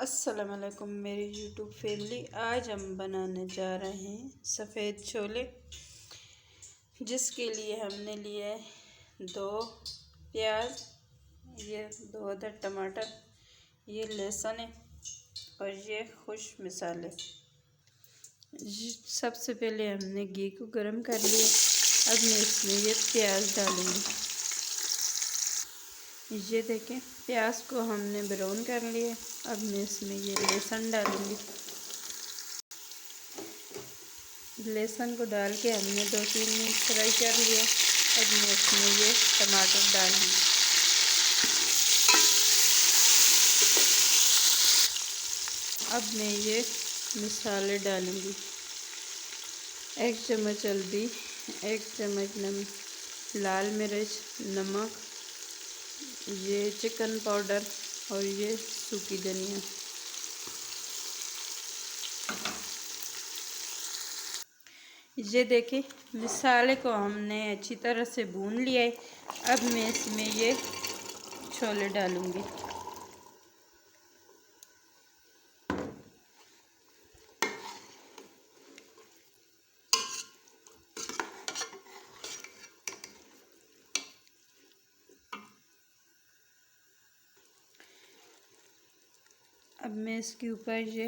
अस्सलामुअलैकुम मेरी YouTube family. आज हम बनाने जा रहे हैं सफ़ेद छोले, जिसके लिए हमने लिए 2 प्याज, ये 2 अदद टमाटर, ये लहसुन है और ये खुश मसाले। सबसे पहले हमने घी को गर्म कर लिया। अब मैं इसमें ये प्याज डालूँगी। ये देखें, प्याज को हमने ब्राउन कर लिया। अब मैं इसमें ये लहसुन डालूँगी। लहसुन को डाल के हमने 2-3 मिनट फ्राई कर लिया। अब मैं इसमें ये टमाटर डालूँगी। अब मैं ये मसाले डालूँगी। 1 चम्मच हल्दी, 1 चम्मच लाल मिर्च, नमक, ये चिकन पाउडर और ये सूखी धनिया। ये देखिए, मसाले को हमने अच्छी तरह से भून लिया है। अब मैं इसमें ये छोले डालूँगी। अब मैं इसके ऊपर ये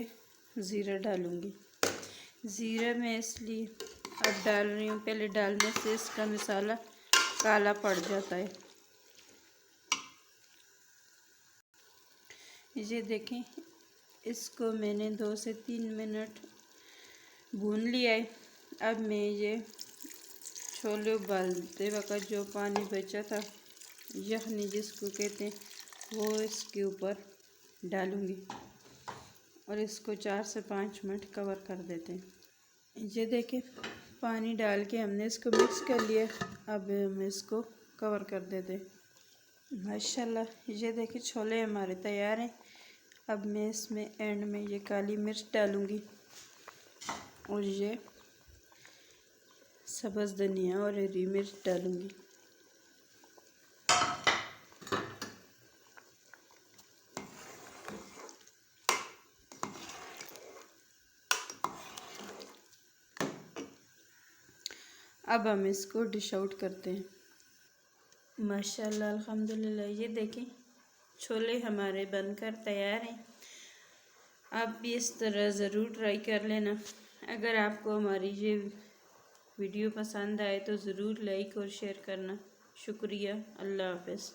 ज़ीरा डालूँगी। ज़ीरा मैं इसलिए अब डाल रही हूँ, पहले डालने से इसका मसाला काला पड़ जाता है। ये देखें, इसको मैंने 2 से 3 मिनट भून लिया है। अब मैं ये छोले उबालते वक्त जो पानी बचा था, यखनी जिसको कहते हैं, वो इसके ऊपर डालूँगी और इसको 4 से 5 मिनट कवर कर देते हैं। ये देखें, पानी डाल के हमने इसको मिक्स कर लिया। अब हम इसको कवर कर देते हैं। माशाल्लाह, ये देखें, छोले हमारे तैयार हैं। अब मैं इसमें एंड में ये काली मिर्च डालूँगी और ये सब्ज़ धनिया और हरी मिर्च डालूँगी। अब हम इसको डिश आउट करते हैं। माशाल्लाह, अल्हम्दुलिल्लाह, ये देखें, छोले हमारे बनकर तैयार हैं। आप भी इस तरह ज़रूर ट्राई कर लेना। अगर आपको हमारी ये वीडियो पसंद आए तो ज़रूर लाइक और शेयर करना। शुक्रिया। अल्लाह हाफ़िज़।